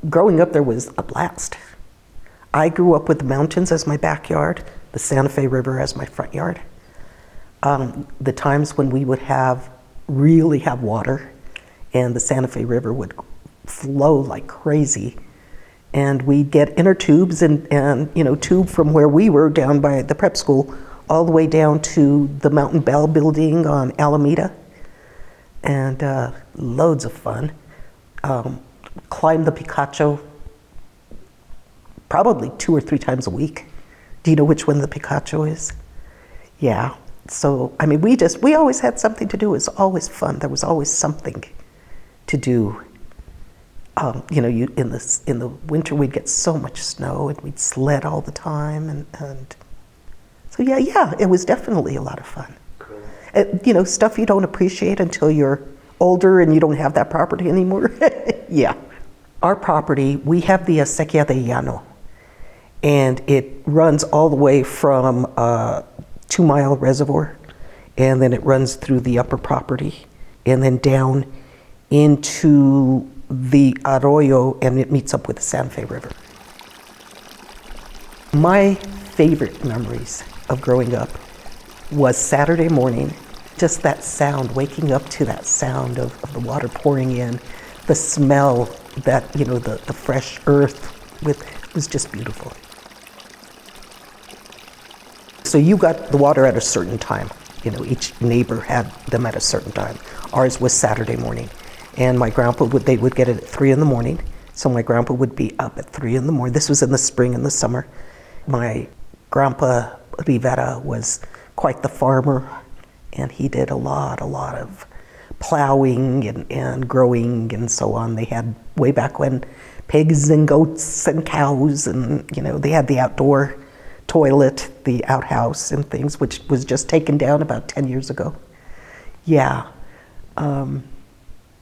growing up there was a blast. I grew up with the mountains as my backyard, the Santa Fe River as my front yard. The times when we would really have water, and the Santa Fe River would flow like crazy, and we'd get inner tubes and tube from where we were down by the prep school all the way down to the Mountain Bell building on Alameda, and loads of fun. Climbed the Picacho probably 2 or 3 times a week. Do you know which one the Picacho is? Yeah. So, I mean, we always had something to do. It was always fun. There was always something to do. In the winter we'd get so much snow, and we'd sled all the time, and so yeah, it was definitely a lot of fun. Cool. Stuff you don't appreciate until you're older and you don't have that property anymore. Yeah. Our property, we have the Acequia de Llano, and it runs all the way from 2 Mile Reservoir, and then it runs through the upper property, and then down into the Arroyo, and it meets up with the Santa Fe River. My favorite memories of growing up was Saturday morning, just that sound, waking up to that sound of the water pouring in, the smell that, the fresh earth was just beautiful. So you got the water at a certain time. Each neighbor had them at a certain time. Ours was Saturday morning. And my grandpa they would get it at 3 in the morning. So my grandpa would be up at 3 in the morning. This was in the spring and the summer. My grandpa Rivera was quite the farmer, and he did a lot of plowing and growing and so on. They had, way back when, pigs and goats and cows, and they had the outdoor toilet, the outhouse and things, which was just taken down about 10 years ago. Yeah.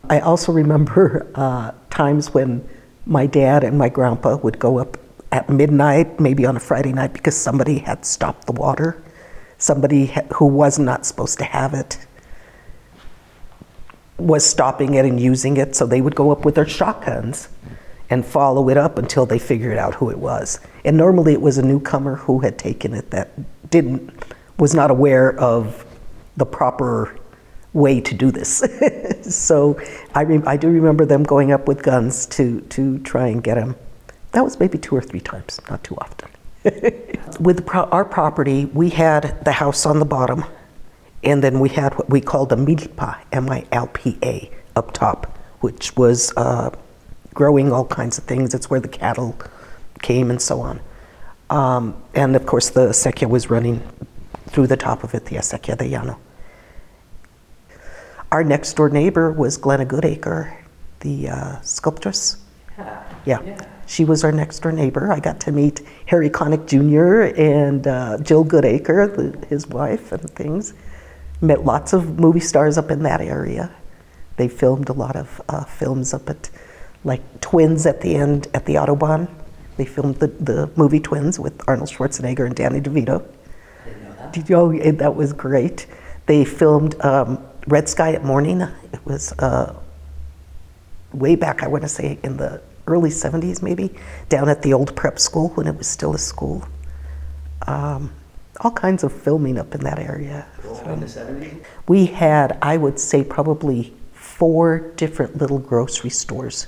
I also remember times when my dad and my grandpa would go up at midnight, maybe on a Friday night, because somebody had stopped the water. Somebody who was not supposed to have it was stopping it and using it, so they would go up with their shotguns and follow it up until they figured out who it was. And normally it was a newcomer who had taken it that was not aware of the proper way to do this. So I do remember them going up with guns to try and get him. That was maybe 2 or 3 times, not too often. With our property, we had the house on the bottom, and then we had what we called a milpa, M-I-L-P-A, up top, which was growing all kinds of things. It's where the cattle came and so on. And of course the acequia was running through the top of it, the Acequia de Llano. Our next door neighbor was Glenna Goodacre, the sculptress. Yeah. She was our next door neighbor. I got to meet Harry Connick Jr. and Jill Goodacre, his wife, and things. Met lots of movie stars up in that area. They filmed a lot of films up at, like, Twins at the end at the Autobahn. They filmed the movie Twins with Arnold Schwarzenegger and Danny DeVito. I didn't know that. Did you? That was great. They filmed Red Sky at Morning. It was way back, I want to say in the early 70s maybe, down at the old prep school when it was still a school. All kinds of filming up in that area. So, in the 70s? We had, I would say, probably 4 different little grocery stores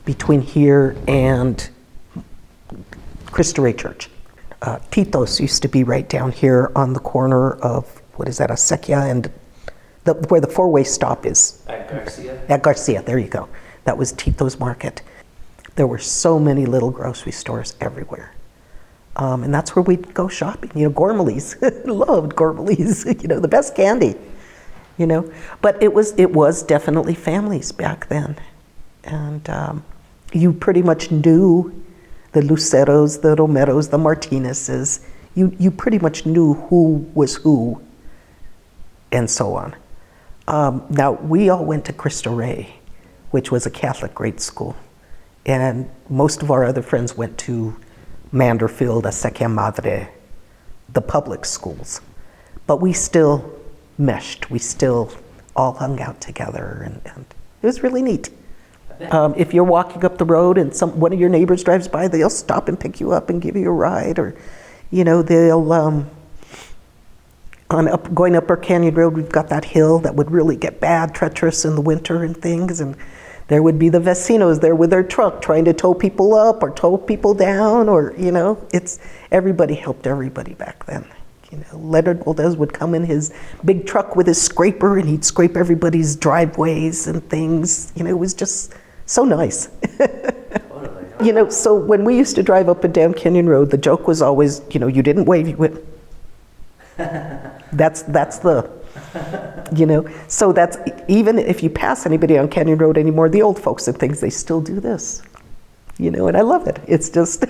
between here and Cristo Rey Church. Tito's used to be right down here on the corner of, what is that, Acequia and where the 4-way stop is. At Garcia? At Garcia, there you go. That was Tito's Market. There were so many little grocery stores everywhere. And that's where we'd go shopping. Gormley's, loved Gormley's, the best candy, But it was definitely families back then. And you pretty much knew the Luceros, the Romeros, the Martinezes. You pretty much knew who was who and so on. Now, we all went to Cristo Rey, which was a Catholic grade school. And most of our other friends went to Manderfield, Acequia Madre, the public schools. But we still meshed. We still all hung out together, and it was really neat. If you're walking up the road and one of your neighbors drives by, they'll stop and pick you up and give you a ride, or, they'll. Going up our canyon road, we've got that hill that would really get bad, treacherous in the winter and things, and there would be the vecinos there with their truck trying to tow people up or tow people down, or, everybody helped everybody back then. Leonard Valdez would come in his big truck with his scraper, and he'd scrape everybody's driveways and things. It was just so nice. Totally. So when we used to drive up and down Canyon Road, the joke was always, you didn't wave, you went. That's the, so that's, even if you pass anybody on Canyon Road anymore, the old folks and things, they still do this, and I love it. It's just,